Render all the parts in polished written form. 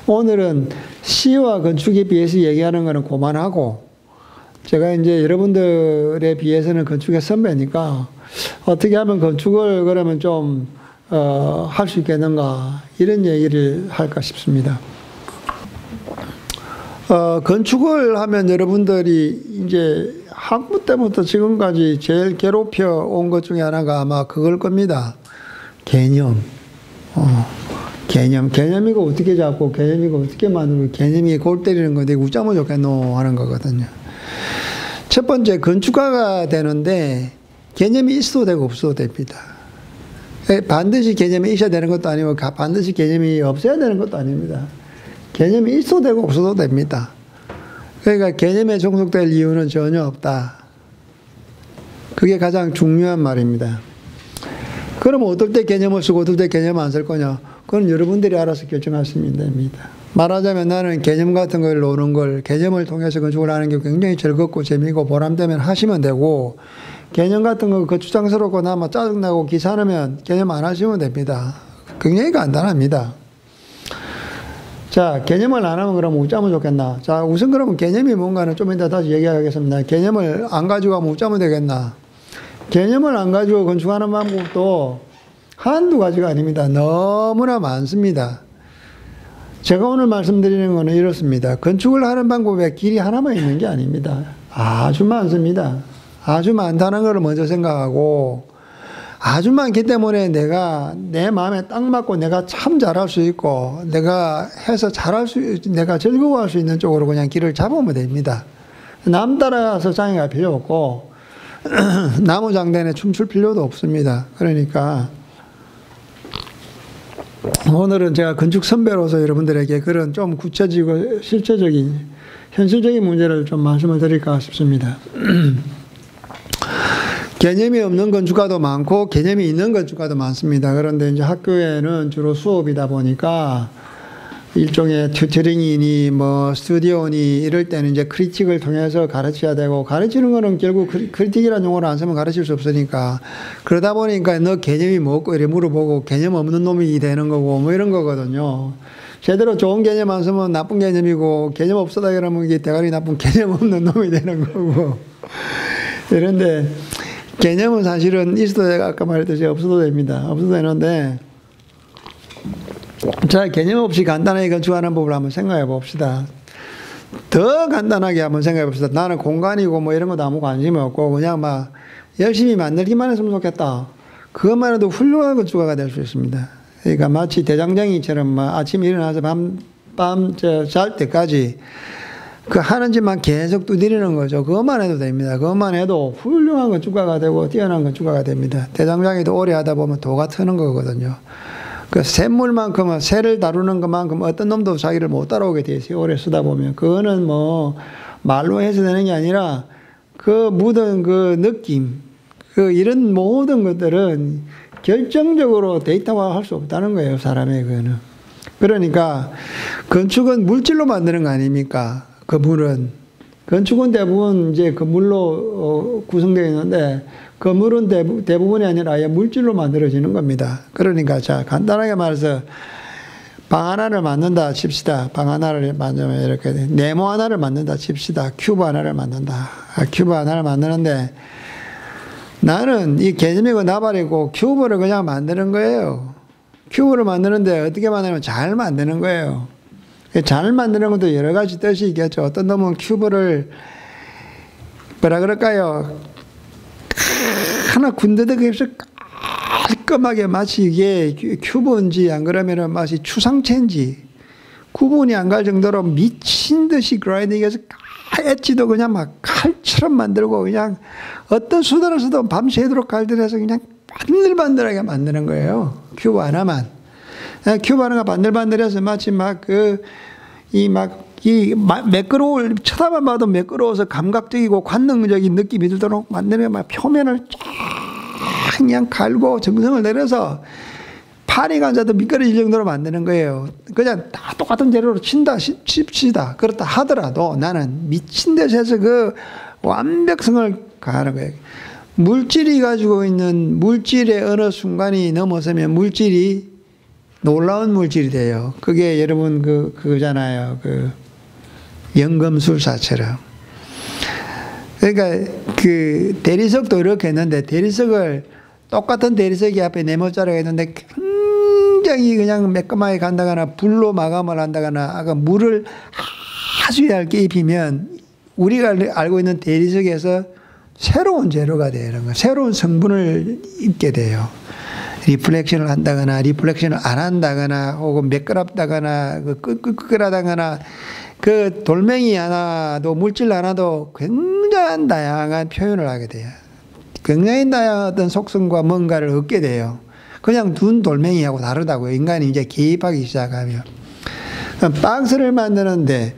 오늘은 시와 건축에 비해서 얘기하는 거는 그만하고, 제가 이제 여러분들에 비해서는 건축의 선배니까 어떻게 하면 건축을 그러면 좀 할 수 있겠는가, 이런 얘기를 할까 싶습니다. 건축을 하면 여러분들이 이제 학부 때부터 지금까지 제일 괴롭혀 온 것 중에 하나가 아마 그걸 겁니다. 개념. 개념이고 어떻게 잡고, 개념이고 어떻게 만들고, 개념이 골 때리는 건데 웃자면 좋겠노 하는 거거든요. 첫 번째, 건축가가 되는데 개념이 있어도 되고 없어도 됩니다. 반드시 개념이 있어야 되는 것도 아니고 반드시 개념이 없어야 되는 것도 아닙니다. 개념이 있어도 되고 없어도 됩니다. 그러니까 개념에 종속될 이유는 전혀 없다. 그게 가장 중요한 말입니다. 그럼 어떨 때 개념을 쓰고 어떨 때 개념 안 쓸 거냐? 그건 여러분들이 알아서 결정하시면 됩니다. 말하자면 나는 개념 같은 걸 노는 걸, 개념을 통해서 건축을 하는 게 굉장히 즐겁고 재미있고 보람되면 하시면 되고, 개념 같은 거 거추장스럽고 나면 짜증나고 기사하면 개념 안 하시면 됩니다. 굉장히 간단합니다. 자, 개념을 안 하면 그럼 웃자면 좋겠나? 자, 우선 그러면 개념이 뭔가는 좀 이따 다시 얘기하겠습니다. 개념을 안 가지고 하면 웃자면 되겠나? 개념을 안 가지고 건축하는 방법도 한두 가지가 아닙니다. 너무나 많습니다. 제가 오늘 말씀드리는 것은 이렇습니다. 건축을 하는 방법에 길이 하나만 있는 게 아닙니다. 아주 많습니다. 아주 많다는 걸 먼저 생각하고, 아주 많기 때문에 내가 내 마음에 딱 맞고 내가 참 잘할 수 있고, 내가 해서 내가 즐거워할 수 있는 쪽으로 그냥 길을 잡으면 됩니다. 남 따라서 장에 갈 필요 없고, 나무장단에 춤출 필요도 없습니다. 그러니까, 오늘은 제가 건축 선배로서 여러분들에게 그런 좀 구체적이고 실제적인, 현실적인 문제를 좀 말씀을 드릴까 싶습니다. 개념이 없는 건축가도 많고 개념이 있는 건축가도 많습니다. 그런데 이제 학교에는 주로 수업이다 보니까 일종의 튜터링이니 뭐 스튜디오니 이럴 때는 이제 크리틱을 통해서 가르쳐야 되고, 가르치는 거는 결국 크리틱이라는 용어를 안 쓰면 가르칠 수 없으니까, 그러다 보니까 너 개념이 뭐고 이래 물어보고 개념 없는 놈이 되는 거고 뭐 이런 거거든요. 제대로 좋은 개념 안 쓰면 나쁜 개념이고, 개념 없어다 그러면 이게 대가리 나쁜 개념 없는 놈이 되는 거고 이런데, 개념은 사실은 있어도 되고 아까 말했듯이 없어도 됩니다. 없어도 되는데, 자, 개념 없이 간단하게 건축하는 법을 한번 생각해 봅시다. 더 간단하게 한번 생각해 봅시다. 나는 공간이고 뭐 이런 것도 아무 관심이 없고 그냥 막 열심히 만들기만 했으면 좋겠다. 그것만 해도 훌륭한 건축가가 될 수 있습니다. 그러니까 마치 대장장이처럼 막 아침에 일어나서 밤 잘 때까지 그 하는 짓만 계속 두드리는 거죠. 그것만 해도 됩니다. 그것만 해도 훌륭한 건축가가 되고 뛰어난 건축가가 됩니다. 대장장이도 오래 하다 보면 도가 트는 거거든요. 그 샘물만큼은, 새를 다루는 것만큼 어떤 놈도 자기를 못 따라오게 돼 있어요. 오래 쓰다 보면. 그거는 뭐 말로 해서 되는 게 아니라 그 묻은 그 느낌, 그 이런 모든 것들은 결정적으로 데이터화 할 수 없다는 거예요. 사람의 그거는. 그러니까 건축은 물질로 만드는 거 아닙니까? 건물은. 건축은 대부분 이제 건물로 구성되어 있는데, 건물은 대부분이 아니라 아예 물질로 만들어지는 겁니다. 그러니까 자, 간단하게 말해서 방 하나를 만든다 칩시다. 방 하나를 만들면 이렇게 네모 하나를 만든다 칩시다. 큐브 하나를 만든다. 큐브 하나를 만드는데, 나는 이 개념이고 나발이고 큐브를 그냥 만드는 거예요. 큐브를 만드는데 어떻게 만들면 잘 만드는 거예요. 잘 만드는 것도 여러 가지 뜻이 있겠죠. 어떤 놈은 큐브를 뭐라 그럴까요? 하나 군데다가 해서 깔끔하게 마치 이게 큐브인지 안 그러면은 마치 추상체인지 구분이 안 갈 정도로 미친 듯이 그라인딩해서 엣지도 그냥 막 칼처럼 만들고, 그냥 어떤 수단을 쓰든 밤새도록 갈들여서 그냥 반들반들하게 만드는 거예요. 큐브 하나만. 큐브 하나가 반들반들해서 마치 매끄러울, 쳐다만 봐도 매끄러워서 감각적이고 관능적인 느낌이 들도록 만들면 막 표면을 쫙 그냥 갈고 정성을 내려서 파리가 앉아도 미끄러질 정도로 만드는 거예요. 그냥 다 똑같은 재료로 칩시다. 그렇다 하더라도 나는 미친 듯이 해서 그 완벽성을 가하는 거예요. 물질이 가지고 있는 물질의 어느 순간이 넘어서면 물질이 놀라운 물질이 돼요. 그게 여러분 그거잖아요. 그 연금술사처럼. 그러니까 그 대리석도 이렇게 했는데 대리석을 똑같은 대리석이 앞에 네모자리가 있는데 굉장히 그냥 매끄하게 간다거나 불로 마감을 한다거나 아까 물을 아주 얇게 입히면 우리가 알고 있는 대리석에서 새로운 재료가 되는 거예요. 새로운 성분을 입게 돼요. 리플렉션을 한다거나 리플렉션을 안 한다거나 혹은 매끄럽다거나 끄끄끄하다거나 그 돌멩이 하나도 물질 하나도 굉장한 다양한 표현을 하게 돼요. 굉장히 다양한 어떤 속성과 뭔가를 얻게 돼요. 그냥 둔 돌멩이하고 다르다고요. 인간이 이제 개입하기 시작하면. 박스를 만드는데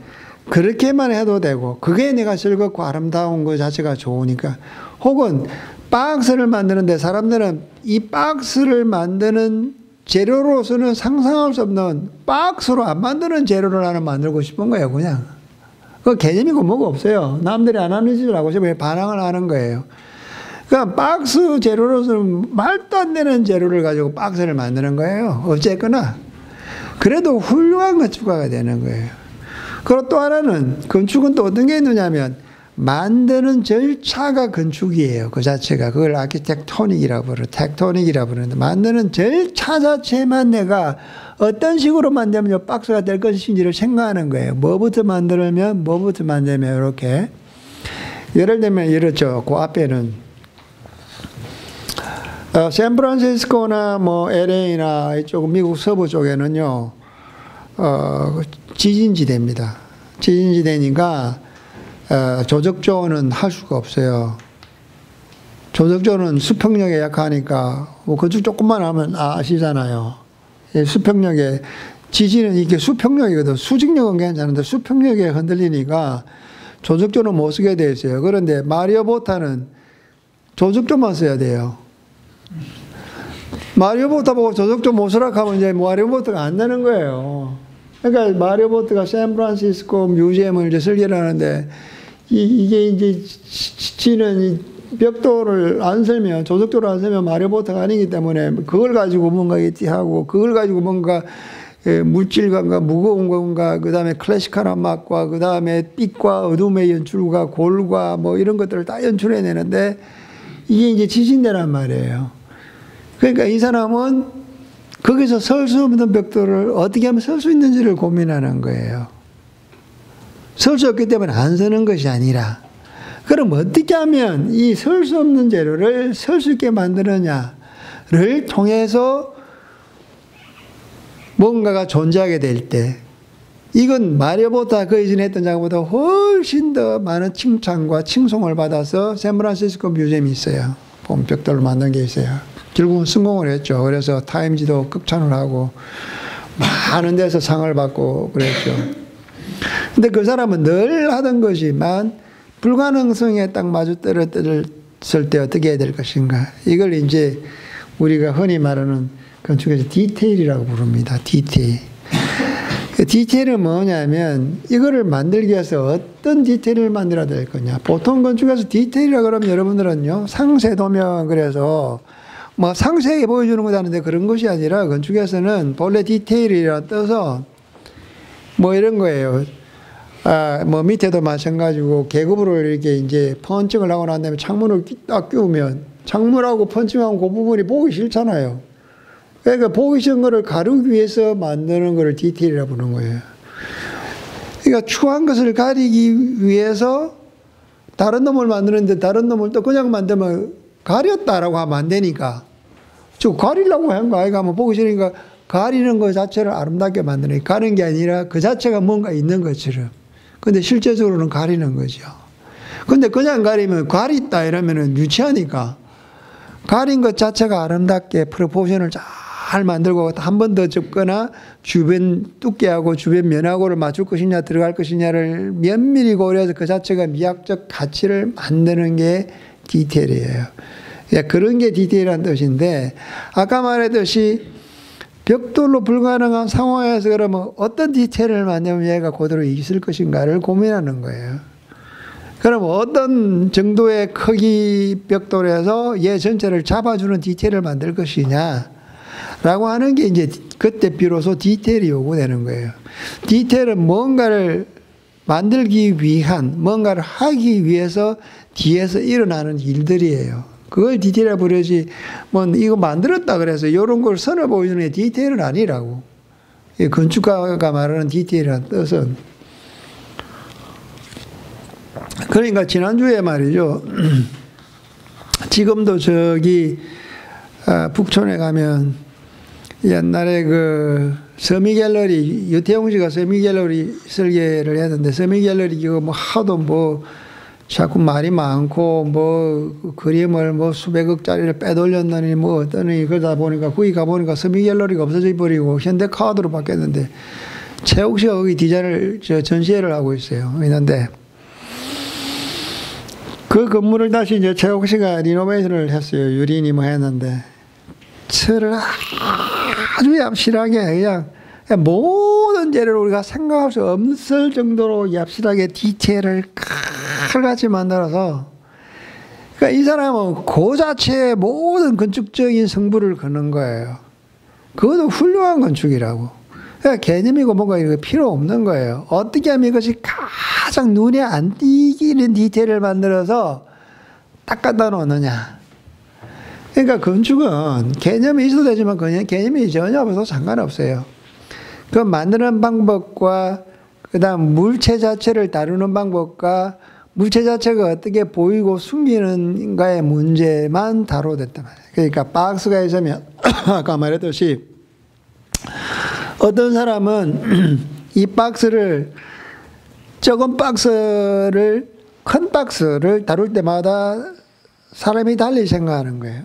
그렇게만 해도 되고 그게 내가 즐겁고 아름다운 것 자체가 좋으니까 혹은 박스를 만드는데 사람들은 이 박스를 만드는 재료로서는 상상할 수 없는 박스로 안 만드는 재료를 하나 만들고 싶은 거예요. 그냥 그 개념이고 뭐가 없어요. 남들이 안 하는 짓을 하고 싶어요. 반항을 하는 거예요. 그러니까 박스 재료로서는 말도 안 되는 재료를 가지고 박스를 만드는 거예요. 어쨌거나 그래도 훌륭한 건축가가 되는 거예요. 그리고 또 하나는 건축은 또 어떤 게 있느냐면 만드는 절차가 건축이에요. 그 자체가. 그걸 아키텍토닉이라고 부르는데 텍토닉이라고 부르는데 만드는 절차 자체만 내가 어떤 식으로 만들면 박스가 될 것인지를 생각하는 거예요. 뭐부터 만들면 뭐부터 만들면 이렇게. 예를 들면 이렇죠. 그 앞에는 샌프란시스코나 뭐 LA나 이쪽 미국 서부 쪽에는요. 지진지대입니다. 지진지대니까 조적조는 할 수가 없어요. 조적조는 수평력에 약하니까 뭐 건축 조금만 하면 아시잖아요. 수평력에 지진은 이게 수평력이거든. 수직력은 괜찮은데 수평력에 흔들리니까 조적조는 못 쓰게 돼 있어요. 그런데 마리오 보타는 조적조만 써야 돼요. 마리오 보타 보고 조적조 못 쓰라 하면 이제 마리오 보타가 안 되는 거예요. 그러니까 마리오 보트가 샌프란시스코 뮤지엄을 이제 설계를 하는데 이게 이제 지는 벽돌을 안 설면 조적도를 안 설면 마리오 보트가 아니기 때문에 그걸 가지고 뭔가 하고 그걸 가지고 뭔가 물질감과 무거운 건가 그다음에 클래식한 음악과 그다음에 빛과 어둠의 연출과 골과 뭐 이런 것들을 다 연출해내는데 이게 이제 지진대란 말이에요. 그러니까 이 사람은 거기서 설 수 없는 벽돌을 어떻게 하면 설 수 있는지를 고민하는 거예요. 설 수 없기 때문에 안 서는 것이 아니라 그럼 어떻게 하면 이 설 수 없는 재료를 설 수 있게 만드느냐를 통해서 뭔가가 존재하게 될 때 이건 마리오 보타 그 이전에 했던 작업보다 훨씬 더 많은 칭찬과 칭송을 받아서 샌프란시스코 뮤지엄이 있어요. 벽돌로 만든 게 있어요. 결국은 성공을 했죠. 그래서 타임지도 극찬을 하고 많은 데서 상을 받고 그랬죠. 근데 그 사람은 늘 하던 것이만 불가능성에 딱 맞아 떨어졌을 때 어떻게 해야 될 것인가. 이걸 이제 우리가 흔히 말하는 건축에서 디테일이라고 부릅니다. 디테일. 그 디테일은 뭐냐면 이거를 만들기 위해서 어떤 디테일을 만들어야 될 거냐. 보통 건축에서 디테일이라 그러면 여러분들은요. 상세도면 그래서 뭐 상세하게 보여주는 거다는데 그런 것이 아니라 건축에서는 본래 디테일이라 떠서 뭐 이런 거예요. 뭐 밑에도 마찬가지고 계급으로 이렇게 이제 펀칭을 하고 난 다음에 창문을 딱 끼우면 창문하고 펀칭하고 그 부분이 보기 싫잖아요. 그러니까 보기 싫은 거를 가르기 위해서 만드는 거를 디테일이라 부르는 거예요. 그러니까 추한 것을 가리기 위해서 다른 놈을 만드는데 다른 놈을 또 그냥 만들면 가렸다라고 하면 안 되니까. 저 가리려고 한 거 아이가 뭐 보기 싫으니까 가리는 것 자체를 아름답게 만드는 게 가는 게 아니라 그 자체가 뭔가 있는 것처럼. 근데 실제적으로는 가리는 거죠. 근데 그냥 가리면 가리다 이러면은 유치하니까 가린 것 자체가 아름답게 프로포션을 잘 만들고 한 번 더 접거나 주변 두께하고 주변 면하고를 맞출 것이냐 들어갈 것이냐를 면밀히 고려해서 그 자체가 미학적 가치를 만드는 게 디테일이에요. 그런 게 디테일한 뜻인데 아까 말했듯이 벽돌로 불가능한 상황에서 그러면 어떤 디테일을 만들면 얘가 그대로 있을 것인가를 고민하는 거예요. 그럼 어떤 정도의 크기 벽돌에서 얘 전체를 잡아주는 디테일을 만들 것이냐 라고 하는 게 이제 그때 비로소 디테일이 요구되는 거예요. 디테일은 뭔가를 만들기 위한, 뭔가를 하기 위해서 뒤에서 일어나는 일들이에요. 그걸 디테일이라 부르지, 뭐, 이거 만들었다 그래서 이런 걸 선을 보여주는 게 디테일은 아니라고. 건축가가 말하는 디테일이라는 뜻은. 그러니까 지난주에 말이죠. 지금도 저기, 북촌에 가면 옛날에 그 서미갤러리, 유태용 씨가 서미갤러리 설계를 했는데 서미갤러리 이거 뭐 하도 뭐 자꾸 말이 많고 뭐 그림을 뭐 수백억짜리를 빼돌렸느니 뭐 어떠니 그러다 보니까 거기 가보니까 서미갤러리가 없어져 버리고 현대카드로 바뀌었는데 최욱 씨가 거기 디자인을 전시회를 하고 있어요. 있는데 그 건물을 다시 이제 최욱 씨가 리노베이션을 했어요. 유린이 뭐 했는데 철을 아주 얍실하게 그냥 모든 재료를 우리가 생각할 수 없을 정도로 얍실하게 디테일을 칼같이 만들어서 그러니까 이 사람은 그 자체의 모든 건축적인 성부를 거는 거예요. 그것도 훌륭한 건축이라고. 그러니까 개념이고 뭔가 이런 거 필요 없는 거예요. 어떻게 하면 이것이 가장 눈에 안 띄기는 디테일을 만들어서 딱 갖다 놓느냐. 그러니까 건축은 개념이 있어도 되지만 그냥 개념이 전혀 없어서 상관없어요. 그 만드는 방법과 그다음 물체 자체를 다루는 방법과 물체 자체가 어떻게 보이고 숨기는가의 문제만 다루어졌단 말이에요. 그러니까 박스가 있으면 아까 말했듯이 어떤 사람은 이 박스를 적은 박스를 큰 박스를 다룰 때마다 사람이 달리 생각하는 거예요.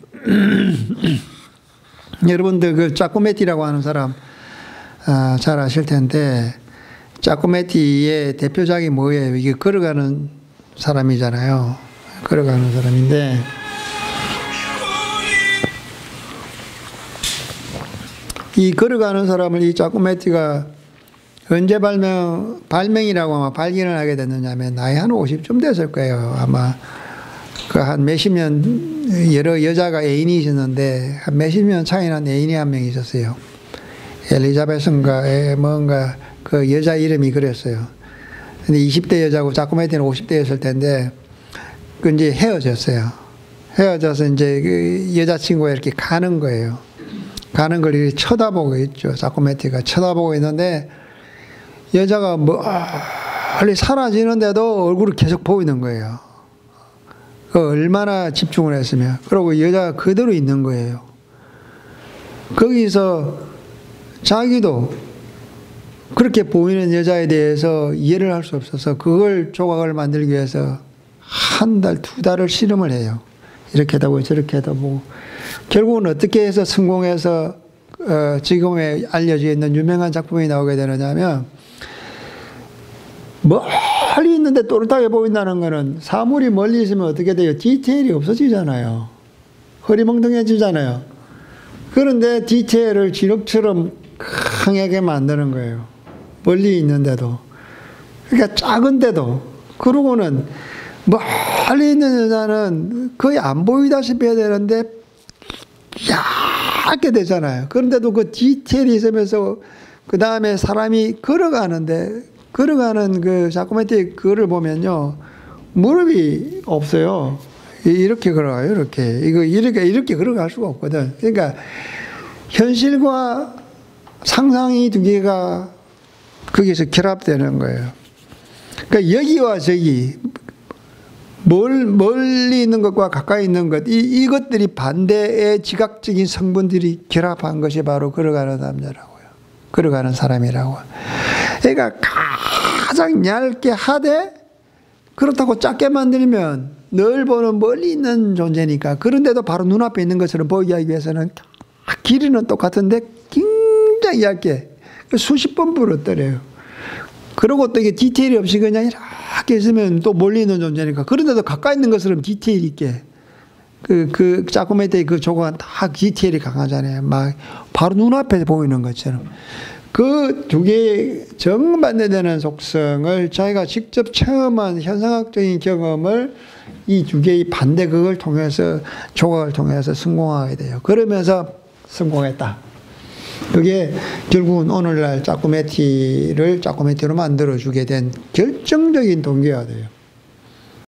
여러분들 그 자코메티라고 하는 사람 잘 아실 텐데 자코메티의 대표작이 뭐예요? 이게 걸어가는 사람이잖아요. 걸어가는 사람인데 이 걸어가는 사람을 이 자코메티가 언제 발명이라고 아마 발견을 하게 됐느냐면 나이 한 50쯤 됐을 거예요. 아마 그 한 몇십 년 여러 여자가 애인이 있었는데 한 몇십 년 차이 난 애인이 한 명 있었어요. 엘리자베스인가 뭔가 그 여자 이름이 그랬어요. 근데 20대 여자고 자코메티는 50대였을 텐데 그 이제 헤어졌어요. 헤어져서 이제 그 여자친구가 이렇게 가는 거예요. 가는 걸 이렇게 쳐다보고 있죠. 자코메티가 쳐다보고 있는데 여자가 멀리 사라지는데도 얼굴을 계속 보이는 거예요. 얼마나 집중을 했으면. 그러고 여자가 그대로 있는 거예요. 거기서 자기도 그렇게 보이는 여자에 대해서 이해를 할 수 없어서 그걸 조각을 만들기 위해서 한 달, 두 달을 실험을 해요. 이렇게 하다 보고 저렇게 하다 보고. 결국은 어떻게 해서 성공해서 지금에 알려져 있는 유명한 작품이 나오게 되느냐면 멀리 있는데 또렷하게 보인다는 거는 사물이 멀리 있으면 어떻게 돼요? 디테일이 없어지잖아요. 흐리멍텅해지잖아요. 그런데 디테일을 진흙처럼 강하게 만드는 거예요. 멀리 있는데도. 그러니까 작은데도. 그러고는 멀리 있는 여자는 거의 안 보이다시피 해야 되는데 얇게 되잖아요. 그런데도 그 디테일이 있으면서 그 다음에 사람이 걸어가는 그 자코메티 그거를 보면요. 무릎이 없어요. 이렇게 걸어가요. 이렇게 걸어갈 수가 없거든. 그러니까 현실과 상상이 두 개가 거기서 결합되는 거예요. 그러니까 여기와 저기 멀리 있는 것과 가까이 있는 것 이것들이 반대의 지각적인 성분들이 결합한 것이 바로 걸어가는 남자라고요. 걸어가는 사람이라고. 그러니까 가장 얇게 하되 그렇다고 작게 만들면 늘 보는 멀리 있는 존재니까 그런데도 바로 눈앞에 있는 것처럼 보이게 하기 위해서는 길이는 똑같은데 굉장히 얇게 수십 번 부러뜨려요. 그리고 또 이게 디테일이 없이 그냥 이렇게 있으면 또 멀리 있는 존재니까 그런데도 가까이 있는 것처럼 디테일 있게 그 자코메티의 그 조각은 다 디테일이 강하잖아요. 막 바로 눈앞에 보이는 것처럼. 그 두 개의 정반대되는 속성을 자기가 직접 체험한 현상학적인 경험을 이 두 개의 반대 그걸 통해서 조각을 통해서 성공하게 돼요. 그러면서 성공했다. 그게 결국은 오늘날 짜꾸메티를 짜꾸메티로 만들어주게 된 결정적인 동기가 돼요.